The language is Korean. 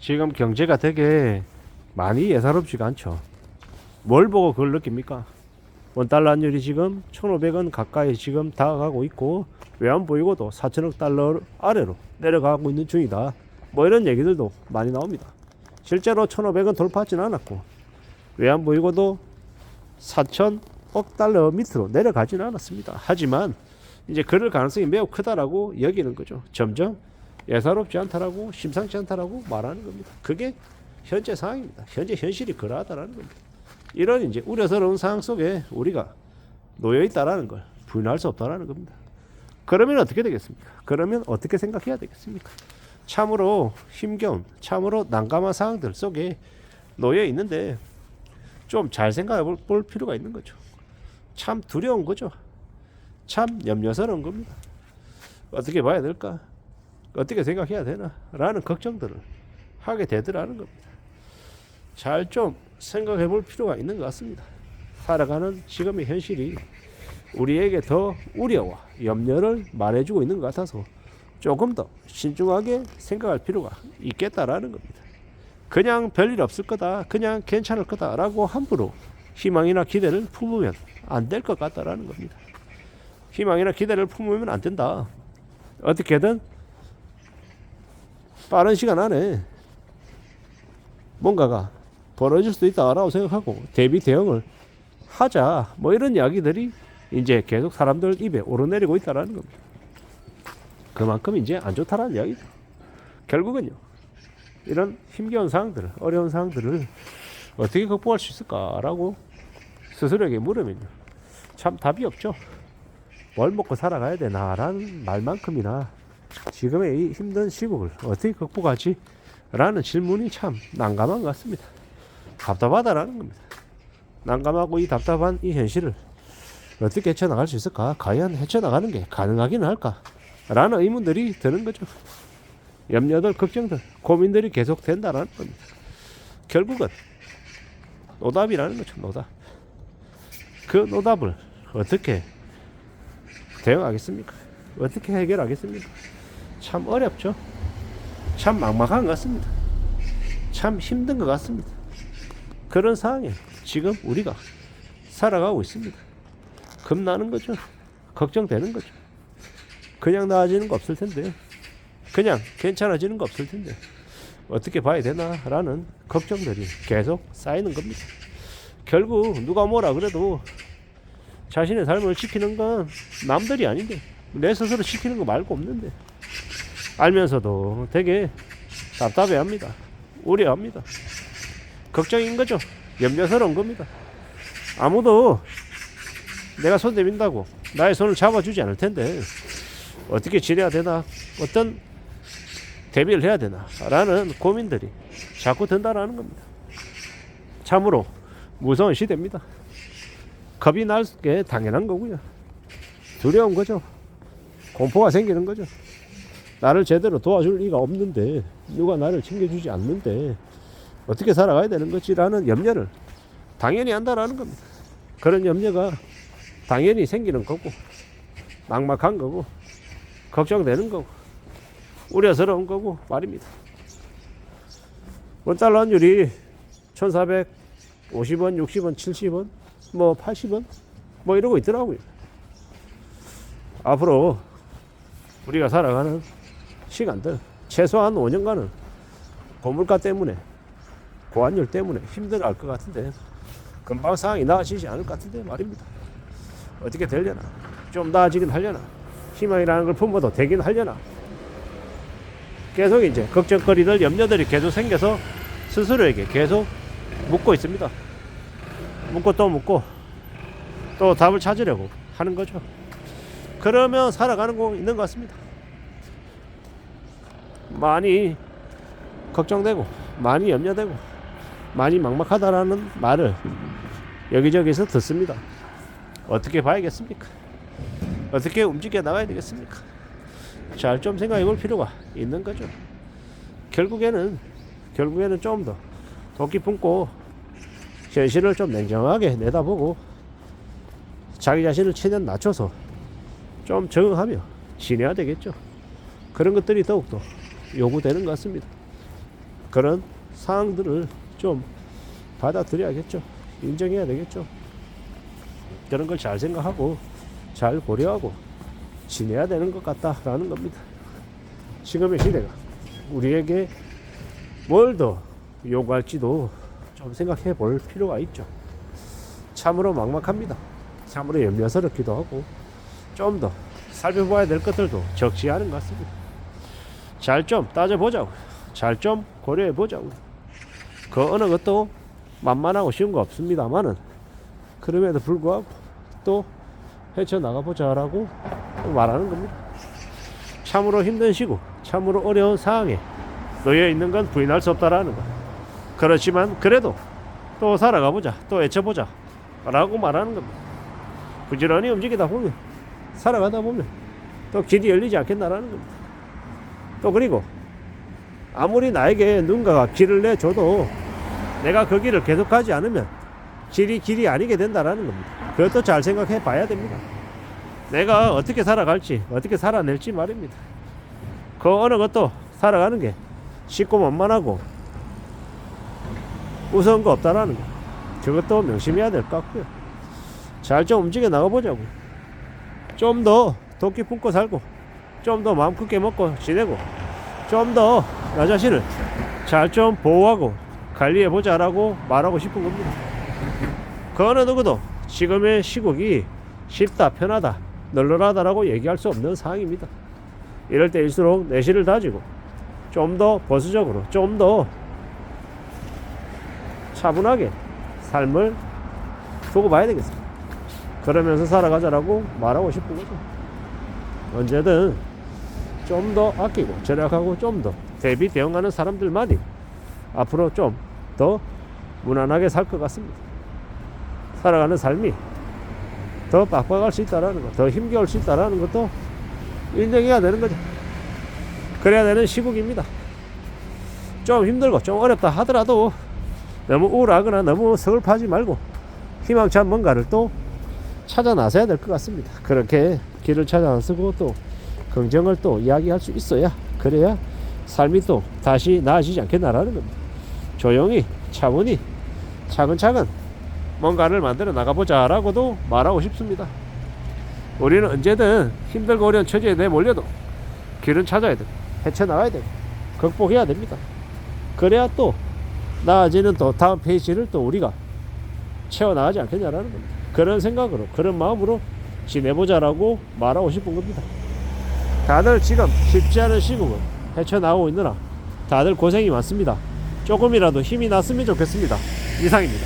지금 경제가 되게 많이 예사롭지가 않죠. 뭘 보고 그걸 느낍니까? 원달러 환율이 지금 1,500원 가까이 지금 다가가고 있고 외환 보유고도 4천억 달러 아래로 내려가고 있는 중이다. 뭐 이런 얘기들도 많이 나옵니다. 실제로 1,500원 돌파하지는 않았고 외환 보유고도 4천억 달러 밑으로 내려가지는 않았습니다. 하지만 이제 그럴 가능성이 매우 크다라고 여기는 거죠. 점점 예사롭지 않다라고, 심상치 않다라고 말하는 겁니다. 그게 현재 상황입니다. 현재 현실이 그러하다라는 겁니다. 이런 이제 우려스러운 상황 속에 우리가 놓여 있다라는 걸 부인할 수 없다라는 겁니다. 그러면 어떻게 되겠습니까? 그러면 어떻게 생각해야 되겠습니까? 참으로 힘겨운, 참으로 난감한 상황들 속에 놓여 있는데 좀 잘 생각해 볼 필요가 있는 거죠. 참 두려운 거죠. 참 염려스러운 겁니다. 어떻게 봐야 될까? 어떻게 생각해야 되나? 라는 걱정들을 하게 되더라는 겁니다. 잘 좀 생각해 볼 필요가 있는 것 같습니다. 살아가는 지금의 현실이 우리에게 더 우려와 염려를 말해주고 있는 것 같아서 조금 더 신중하게 생각할 필요가 있겠다라는 겁니다. 그냥 별일 없을 거다, 그냥 괜찮을 거다라고 함부로 희망이나 기대를 품으면 안 될 것 같다라는 겁니다. 희망이나 기대를 품으면 안 된다. 어떻게든 빠른 시간 안에 뭔가가 벌어질 수도 있다라고 생각하고 대비 대응을 하자. 뭐 이런 이야기들이 이제 계속 사람들 입에 오르내리고 있다라는 겁니다. 그만큼 이제 안 좋다라는 이야기죠. 결국은요, 이런 힘겨운 상황들을, 어려운 상황들을 어떻게 극복할 수 있을까라고 스스로에게 물으면요, 참 답이 없죠. 뭘 먹고 살아가야 되나라는 말만큼이나 지금의 이 힘든 시국을 어떻게 극복하지? 라는 질문이 참 난감한 것 같습니다. 답답하다라는 겁니다. 난감하고 이 답답한 이 현실을 어떻게 헤쳐나갈 수 있을까? 과연 헤쳐나가는 게 가능하기는 할까? 라는 의문들이 드는 거죠. 염려들, 걱정들, 고민들이 계속 된다라는 겁니다. 결국은 노답이라는 거죠. 노답. 그 노답을 어떻게 대응하겠습니까? 어떻게 해결하겠습니까? 참 어렵죠. 참 막막한 것 같습니다. 참 힘든 것 같습니다. 그런 상황에 지금 우리가 살아가고 있습니다. 겁나는 거죠. 걱정되는 거죠. 그냥 나아지는 거 없을 텐데, 그냥 괜찮아지는 거 없을 텐데 어떻게 봐야 되나라는 걱정들이 계속 쌓이는 겁니다. 결국 누가 뭐라 그래도 자신의 삶을 지키는 건 남들이 아닌데 내 스스로 지키는 거 말고 없는데 알면서도 되게 답답해합니다. 우려합니다. 걱정인 거죠. 염려스러운 겁니다. 아무도 내가 손 내민다고 나의 손을 잡아주지 않을 텐데 어떻게 지내야 되나, 어떤 대비를 해야 되나 라는 고민들이 자꾸 든다라는 겁니다. 참으로 무서운 시대입니다. 겁이 날 게 당연한 거고요. 두려운 거죠. 공포가 생기는 거죠. 나를 제대로 도와줄 리가 없는데, 누가 나를 챙겨주지 않는데 어떻게 살아가야 되는 거지라는 염려를 당연히 한다라는 겁니다. 그런 염려가 당연히 생기는 거고, 막막한 거고, 걱정되는 거고, 우려스러운 거고 말입니다. 원달러 환율이 1,450원, 60원, 70원, 뭐 80원 뭐 이러고 있더라고요. 앞으로 우리가 살아가는 시간들 최소한 5년간은 고물가 때문에, 고환율 때문에 힘들어할 것 같은데 금방 상황이 나아지지 않을 것 같은데 말입니다. 어떻게 되려나, 좀 나아지긴 하려나, 희망이라는 걸 품어도 되긴 하려나, 계속 이제 걱정거리들, 염려들이 계속 생겨서 스스로에게 계속 묻고 있습니다. 묻고 또 답을 찾으려고 하는 거죠. 그러면 살아가는 거 있는 것 같습니다. 많이 걱정되고, 많이 염려되고, 많이 막막하다라는 말을 여기저기서 듣습니다. 어떻게 봐야겠습니까? 어떻게 움직여 나가야 되겠습니까? 잘 좀 생각해 볼 필요가 있는 거죠. 결국에는 좀 더 도끼 품고 현실을 좀 냉정하게 내다보고 자기 자신을 최대한 낮춰서 좀 적응하며 지내야 되겠죠. 그런 것들이 더욱더 요구되는 것 같습니다. 그런 상황들을 좀 받아들여야겠죠. 인정해야 되겠죠. 그런 걸 잘 생각하고 잘 고려하고 지내야 되는 것 같다라는 겁니다. 지금의 시대가 우리에게 뭘 더 요구할지도 좀 생각해 볼 필요가 있죠. 참으로 막막합니다. 참으로 염려스럽기도 하고 좀 더 살펴봐야 될 것들도 적지 않은 것 같습니다. 잘 좀 따져보자고, 잘 좀 고려해보자고. 그 어느 것도 만만하고 쉬운 거 없습니다만은 그럼에도 불구하고 또 헤쳐나가보자라고 말하는 겁니다. 참으로 힘든 시국, 참으로 어려운 상황에 놓여 있는 건 부인할 수 없다라는 거. 그렇지만 그래도 또 살아가보자, 또 애쳐보자 라고 말하는 겁니다. 부지런히 움직이다 보면, 살아가다 보면 또 길이 열리지 않겠나라는 겁니다. 또 그리고 아무리 나에게 누군가가 길을 내줘도 내가 그 길을 계속하지 않으면 길이 아니게 된다라는 겁니다. 그것도 잘 생각해 봐야 됩니다. 내가 어떻게 살아갈지, 어떻게 살아낼지 말입니다. 그 어느 것도 살아가는 게 쉽고 만만하고 우스운 거 없다라는 거. 저것도 명심해야 될 것 같고요. 잘 좀 움직여 나가보자고. 좀 더 도끼 품고 살고, 좀 더 마음 크게 먹고 지내고, 좀 더 나 자신을 잘 좀 보호하고 관리해보자라고 말하고 싶은 겁니다. 그 어느 누구도 지금의 시국이 쉽다, 편하다, 널널하다라고 얘기할 수 없는 상황입니다. 이럴 때일수록 내실을 다지고 좀 더 보수적으로, 좀 더 차분하게 삶을 두고 봐야 되겠습니다. 그러면서 살아가자라고 말하고 싶은 거죠. 언제든 좀 더 아끼고 절약하고 좀 더 대비 대응하는 사람들만이 앞으로 좀 더 무난하게 살 것 같습니다. 살아가는 삶이 더 빡빡할 수 있다라는 것, 더 힘겨울 수 있다라는 것도 인정해야 되는 거죠. 그래야 되는 시국입니다. 좀 힘들고 좀 어렵다 하더라도 너무 우울하거나 너무 서글퍼하지 말고 희망찬 뭔가를 또 찾아 나서야 될 것 같습니다. 그렇게 길을 찾아 나서고 또 긍정을 또 이야기할 수 있어야, 그래야 삶이 또 다시 나아지지 않겠나라는 겁니다. 조용히 차분히 차근차근 뭔가를 만들어 나가보자 라고도 말하고 싶습니다. 우리는 언제든 힘들고 어려운 처지에 내몰려도 길은 찾아야 되고 헤쳐나가야 되고 극복해야 됩니다. 그래야 또 나아지는 또 다음 페이지를 또 우리가 채워나가지 않겠냐라는 겁니다. 그런 생각으로, 그런 마음으로 지내보자라고 말하고 싶은 겁니다. 다들 지금 쉽지 않은 시국을 헤쳐나오고 있느라 다들 고생이 많습니다. 조금이라도 힘이 났으면 좋겠습니다. 이상입니다.